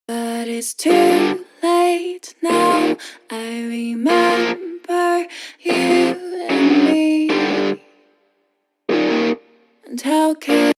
But it's too late now. I remember you and me. And how can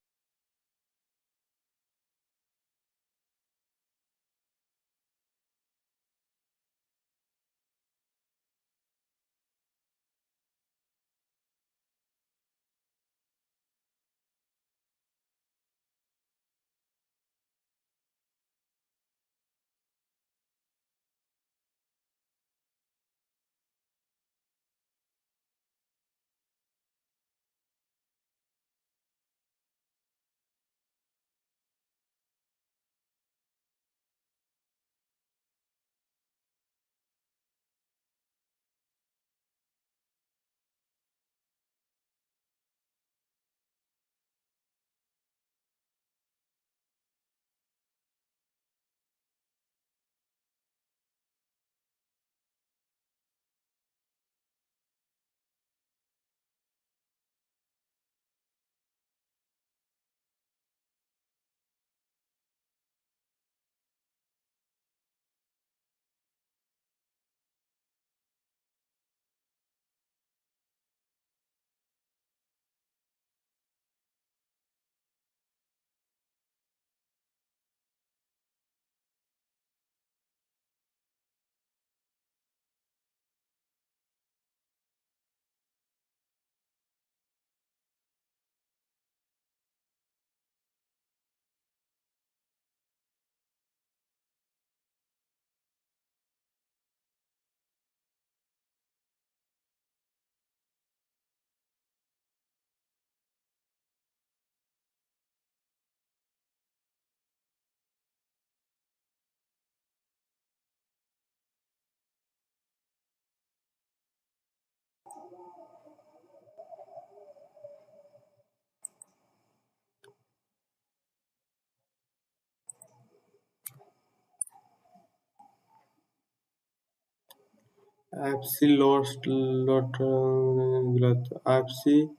Apsy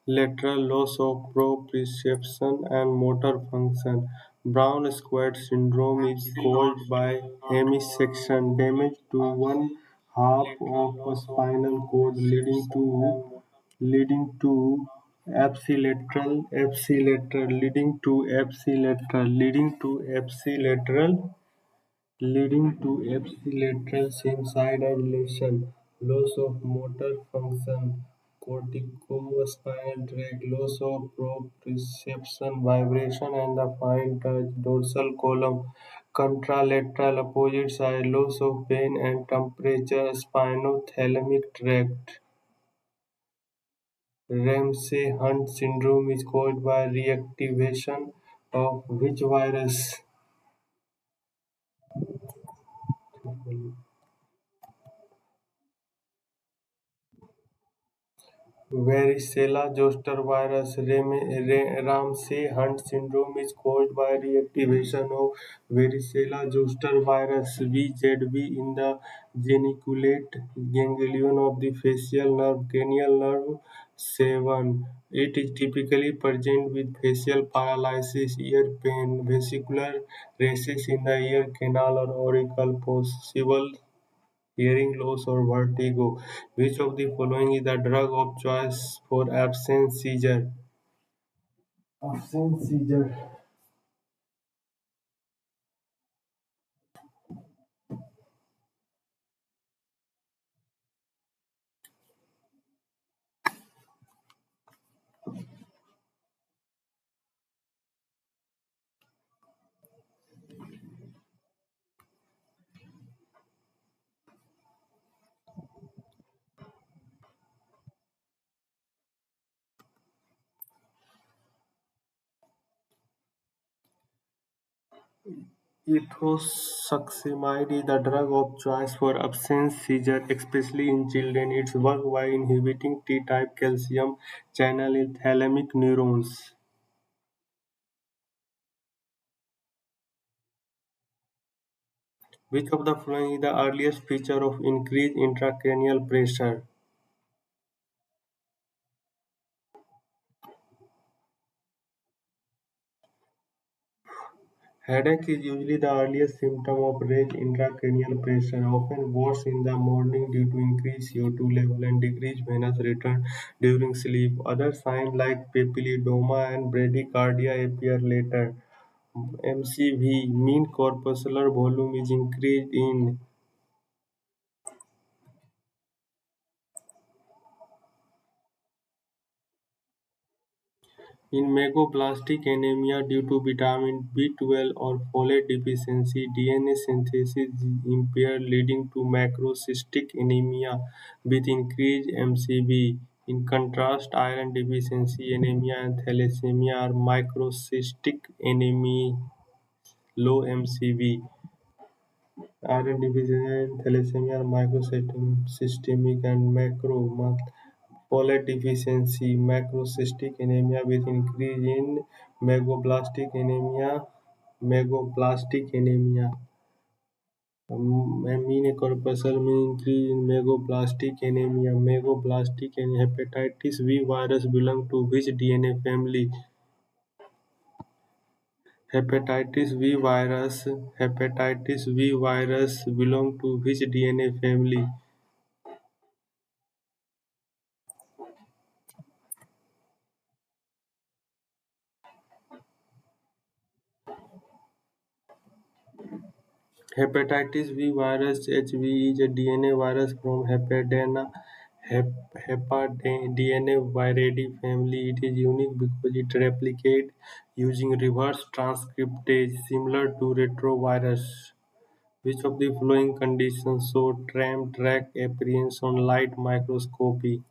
lateral loss of proprioception and motor function. Brown square syndrome is caused by hemisection damage to one half of a spinal cord leading to leading to ipsilateral sensitization, loss of motor function, corticospinal tract, loss of proprioception, vibration and the fine touch, dorsal column, contralateral opposite side, loss of pain and temperature, spinothalamic tract. Ramsay-Hunt syndrome is caused by reactivation of which virus? Varicella-zoster virus. Ramsay-Hunt syndrome is caused by reactivation of varicella-zoster virus (VZV) in the geniculate ganglion of the facial nerve cranial nerve 7. It is typically present with facial paralysis, ear pain, vesicular rashes in the ear canal or auricle, possible hearing loss or vertigo. Which of the following is the drug of choice for absence seizure? Absence seizure. Ethosuximide is the drug of choice for absence seizure, especially in children. It works by inhibiting T-type calcium channel in thalamic neurons. Which of the following is the earliest feature of increased intracranial pressure? Headache is usually the earliest symptom of raised intracranial pressure, often worse in the morning due to increased CO2 level and decreased venous return during sleep. Other signs like papilledema and bradycardia appear later. MCV, mean corpuscular volume, is increased in megaplastic anemia due to vitamin B12 or folate deficiency. DNA synthesis is impaired, leading to macrocystic anemia with increased MCV. In contrast, iron deficiency anemia and thalassemia are microcystic anemia, low MCV. Iron deficiency and thalassemia are microsystemic and macro. Folate deficiency, macrocystic anemia with increase in megaplastic anemia. Megaplastic anemia. Mean corpuscle mean increase in megaplastic anemia. Megaplastic and hepatitis V virus belong to which DNA family? Hepatitis V virus. Hepatitis V virus belong to which DNA family? Hepatitis V virus (HV) is a DNA virus from Hepadena viridae family. It is unique because it replicates using reverse transcriptase, similar to retrovirus. Which of the following conditions show tram track appearance on light microscopy?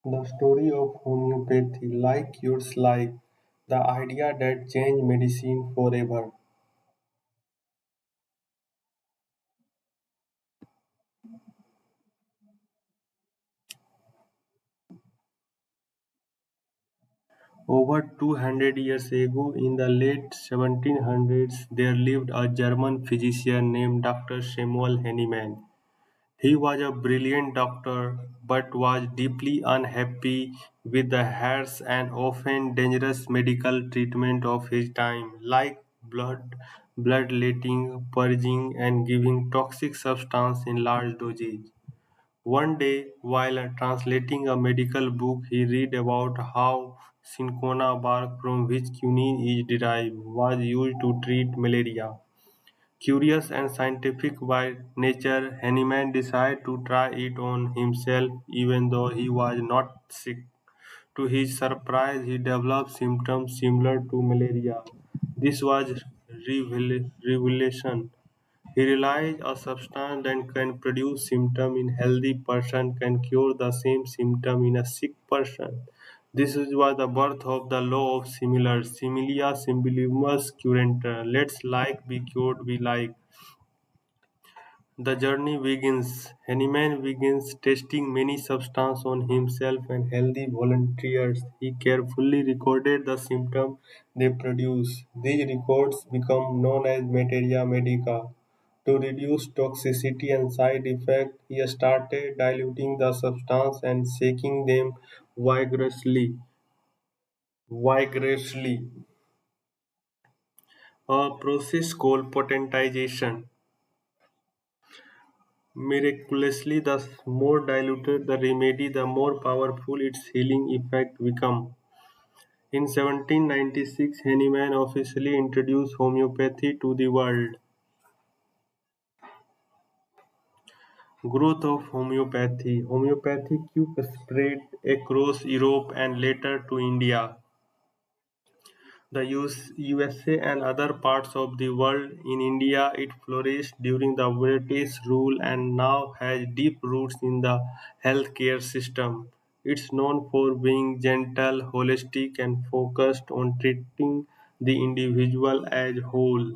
The story of homeopathy, like cures like, the idea that change medicine forever. Over 200 years ago, in the late 1700s, there lived a German physician named Dr. Samuel Hahnemann. He was a brilliant doctor, but was deeply unhappy with the harsh and often dangerous medical treatment of his time, like bloodletting, purging, and giving toxic substance in large doses. One day, while translating a medical book, he read about how cinchona bark, from which quinine is derived, was used to treat malaria. Curious and scientific by nature, Hahnemann decided to try it on himself even though he was not sick. To his surprise, he developed symptoms similar to malaria. This was revelation. He realized a substance that can produce symptoms in healthy person can cure the same symptom in a sick person. Was the birth of the law of similars. Similia similibus curanter. Let's like be cured be like. The journey begins. Hahnemann begins testing many substances on himself and healthy volunteers. He carefully recorded the symptoms they produce. These records become known as materia medica. To reduce toxicity and side effects, he started diluting the substance and shaking them vigorously, a process called potentization. Miraculously, the more diluted the remedy, the more powerful its healing effect become. In 1796, Hahnemann officially introduced homeopathy to the world. Growth of homeopathy. Homeopathy quickly spread across Europe and later to India, the USA and other parts of the world. In India, it flourished during the British rule and now has deep roots in the healthcare system. It's known for being gentle, holistic, and focused on treating the individual as whole.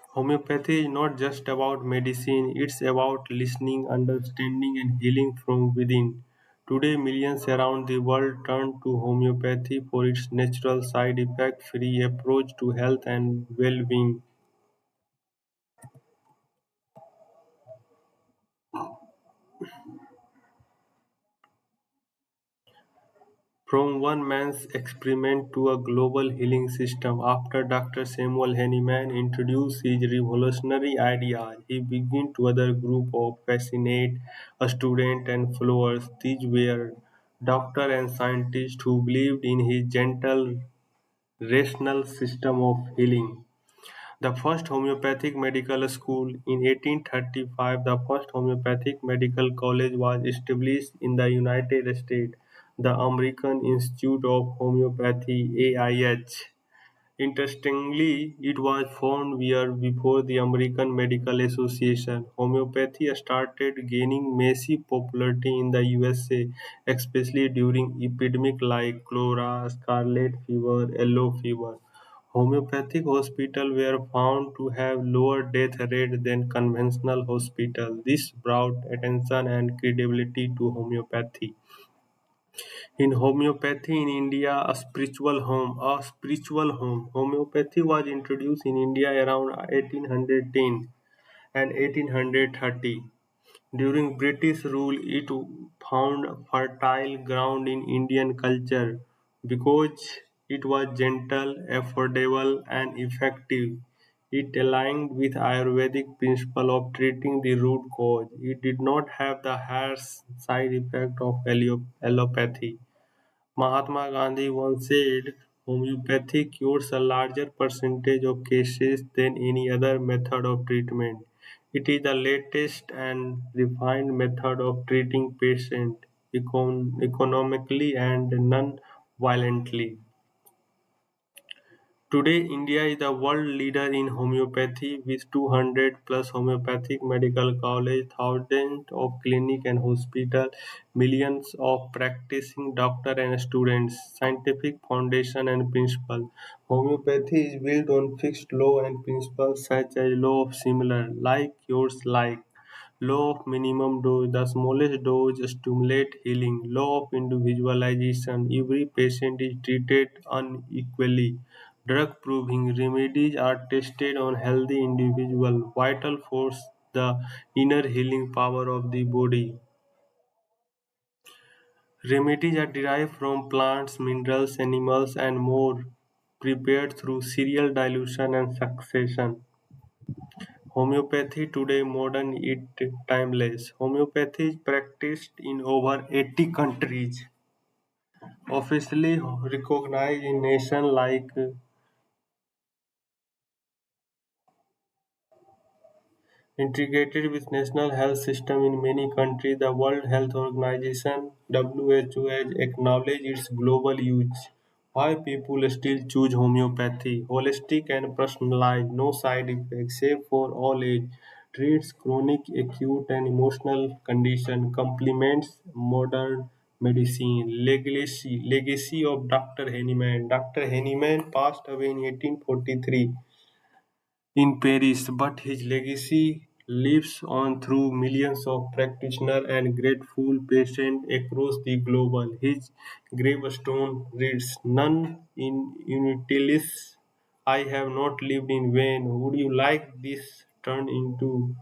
Homeopathy is not just about medicine, it's about listening, understanding, and healing from within. Today, millions around the world turn to homeopathy for its natural, side effect free approach to health and well being. From one man's experiment to a global healing system, after Dr. Samuel Hahnemann introduced his revolutionary ideas, he began to other group of fascinate a student and followers. These were doctors and scientists who believed in his gentle, rational system of healing. The first homeopathic medical school in 1835, the first homeopathic medical college was established in the United States, the American Institute of Homeopathy (AIH). Interestingly, it was formed years before the American Medical Association. Homeopathy started gaining massive popularity in the USA, especially during epidemics like cholera, scarlet fever, yellow fever. Homeopathic hospitals were found to have lower death rate than conventional hospitals. This brought attention and credibility to homeopathy. In homeopathy in India, a spiritual home. Homeopathy was introduced in India around 1810 and 1830. During British rule, it found fertile ground in Indian culture because it was gentle, affordable, and effective. It aligned with Ayurvedic principle of treating the root cause. It did not have the harsh side effect of allopathy. Mahatma Gandhi once said, "Homeopathy cures a larger percentage of cases than any other method of treatment. It is the latest and refined method of treating patients economically and non-violently." Today, India is the world leader in homeopathy with 200 plus homeopathic medical colleges, thousands of clinics and hospitals, millions of practicing doctors and students, scientific foundation and principle. Homeopathy is built on fixed law and principles such as law of similar, like yours like. Law of minimum dose: the smallest dose stimulates healing. Law of individualization: every patient is treated unequally. Drug proving: remedies are tested on healthy individuals. Vital force: the inner healing power of the body. Remedies are derived from plants, minerals, animals, and more, prepared through serial dilution and succession. Homeopathy today: modern yet timeless. Homeopathy is practiced in over 80 countries, officially recognized in nations like integrated with national health system in many countries. The World Health Organization (WHO) has acknowledged its global use. Why people still choose homeopathy? Holistic and personalized, no side effects, safe for all age, treats chronic, acute, and emotional condition, complements modern medicine. Legacy of Dr. Hahnemann. Dr. Hahnemann passed away in 1843 in Paris, but his legacy lives on through millions of practitioners and grateful patients across the globe. His gravestone reads, "None in Unitilis, I have not lived in vain." Would you like this turned into?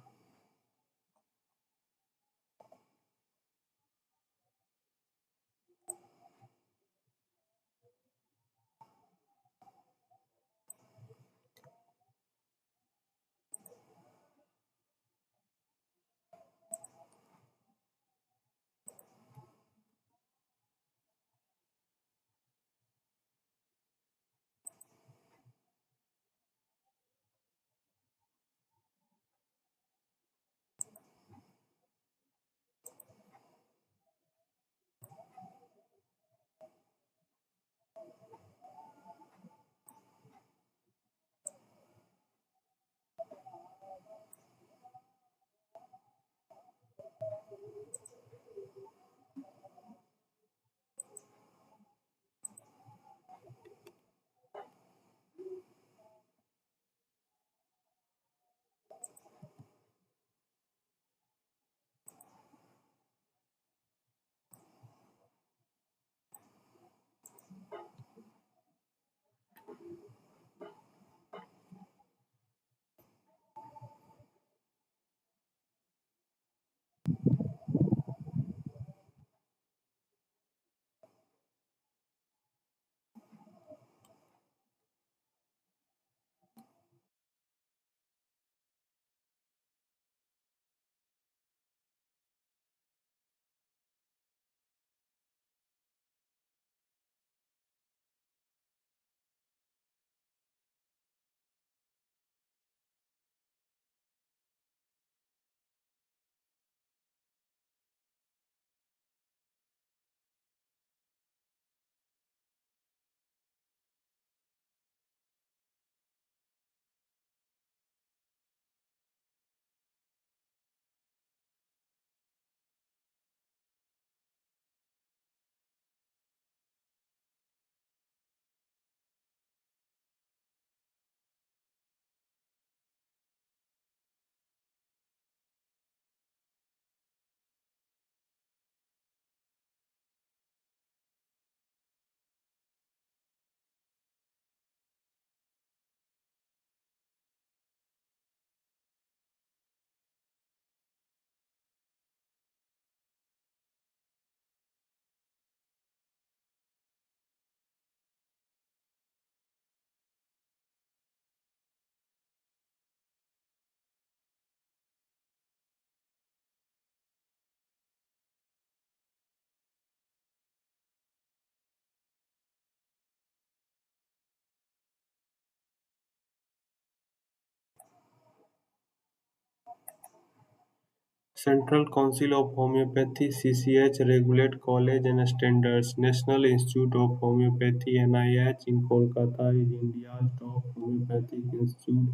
Central Council of Homeopathy (CCH) regulate college and standards. National Institute of Homeopathy (NIH) in Kolkata is India's top homeopathic institute.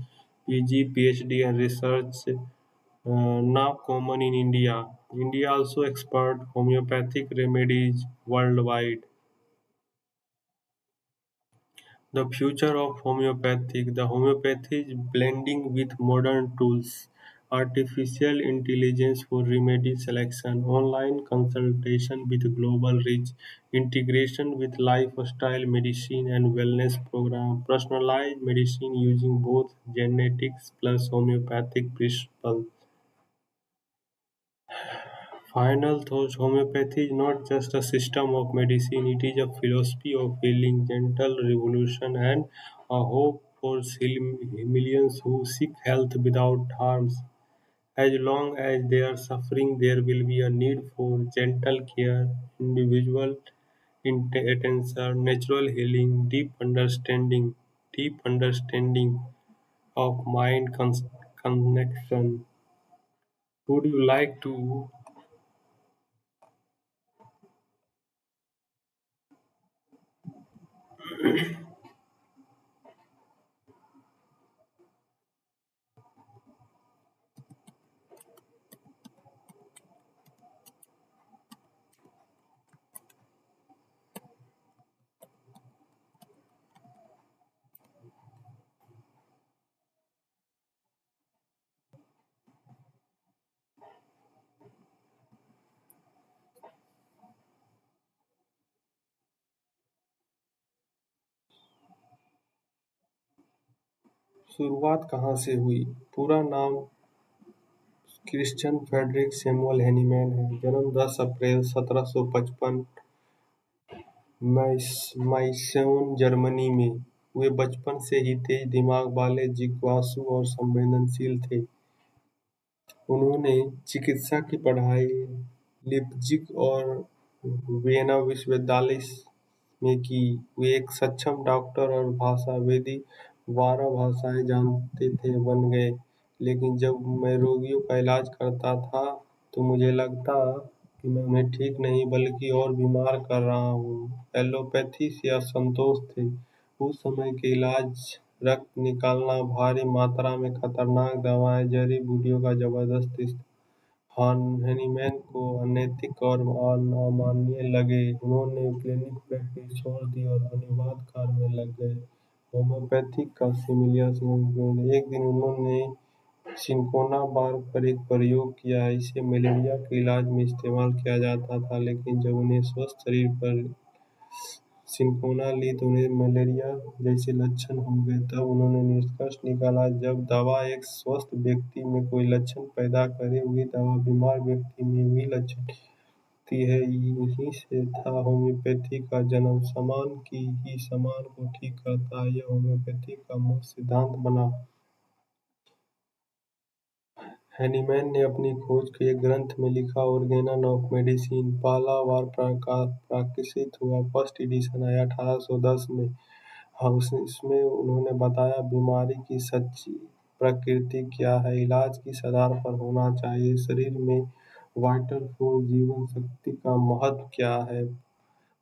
PG, PhD and research now common in India. India also export homeopathic remedies worldwide. The future of the homeopathy is blending with modern tools, artificial intelligence for remedy selection, online consultation with global reach, integration with lifestyle medicine and wellness program, personalized medicine using both genetics plus homeopathic principles. Final thoughts: homeopathy is not just a system of medicine, it is a philosophy of healing, gentle revolution, and a hope for millions who seek health without harms. As long as they are suffering, there will be a need for gentle care, individual attention, natural healing, deep understanding of mind connection. Would you like to शुरुआत कहाँ से हुई? पूरा नाम Christian Friedrich Samuel Hahnemann है। जन्म 10 अप्रैल 1755 माइसोन, Germany में। वे बचपन से ही तेज दिमाग वाले, जिज्ञासु और संवेदनशील थे। उन्होंने चिकित्सा की पढ़ाई लिप्जिग और वियना विश्वविद्यालय में की। वे एक सक्षम डॉक्टर और भाषाविद, 12 भाषाएं जानते थे बन गए। लेकिन जब मैं रोगियों का इलाज करता था तो मुझे लगता कि मैं उन्हें ठीक नहीं बल्कि और बीमार कर रहा हूँ। एलोपैथी से असंतोष थे। उस समय के इलाज रक्त निकालना, भारी मात्रा में खतरनाक दवाएं, जड़ी बूटियों का जबरदस्त हैनीमैन को अनैतिक और अमानवीय लगे। उन्होंने क्लिनिक प्रैक्टिस छोड़ दी और अनुवाद कार्य में लग गए। होम्योपैथी का सिमिलियस एक दिन उन्होंने सिनकोना बार्क पर एक प्रयोग किया। इसे मलेरिया के इलाज में इस्तेमाल किया जाता था, लेकिन जब उन्हें स्वस्थ शरीर पर सिनकोना ली तो उन्हें मलेरिया जैसे लक्षण हो गए। तब उन्होंने निष्कर्ष निकाला, जब दवा एक स्वस्थ व्यक्ति में कोई लक्षण पैदा करे, वही दवा बीमार व्यक्ति में वही लक्षण होती है। यहीं से था होम्योपैथी का जन्म। समान की ही समान को ठीक करता है, यह होम्योपैथी का मूल सिद्धांत बना। हैनीमैन ने अपनी खोज को एक ग्रंथ में लिखा, ऑर्गेन ऑफ मेडिसिन। पहला बार प्रकाशित हुआ, फर्स्ट एडिशन आया 1810 में। इसमें उन्होंने बताया बीमारी की सच्ची प्रकृति क्या है, इलाज किस आधार पर होना चाहिए, शरीर में वाइटल फोर्स, जीवन शक्ति का महत्व क्या है।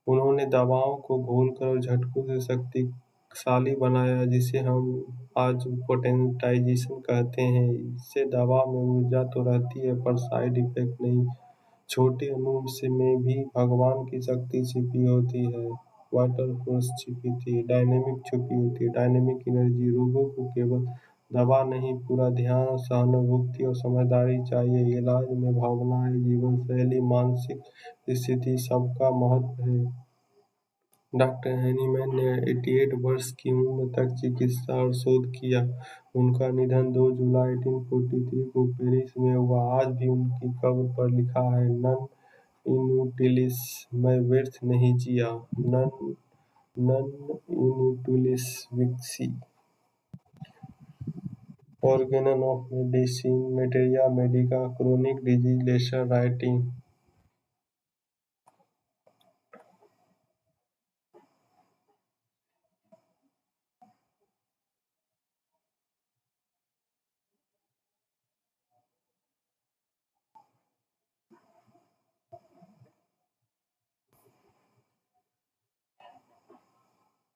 उन्होंने दवाओं को घोलकर और झटकों से शक्तिशाली बनाया, जिसे हम आज पोटेंटाइजेशन कहते हैं। इससे दवा में ऊर्जा तो रहती है पर साइड इफेक्ट नहीं। छोटे अणु से में भी भगवान की शक्ति छिपी होती है, वाइटल फोर्स छिपी थी, डायनेमिक छुपी होती है, डायनेमिक एनर्जी। रोगों को केवल दवा नहीं, पूरा ध्यान, सहानुभूति और समझदारी चाहिए। इलाज में भावनाएं, जीवन शैली, मानसिक स्थिति सबका महत्व है। डॉक्टर हैनीमैन ने 88 वर्ष की उम्र तक चिकित्सा और शोध किया। उनका निधन 2 जुलाई 1843 को पेरिस में हुआ। आज भी उनकी कब्र पर लिखा है, नन इनयूटिलिस, मैं व्यर्थ नहीं जिया। नन नन इनयूटिलिस विक्सी। Organon of medicine, materia medica, chronic disease, lesser writing.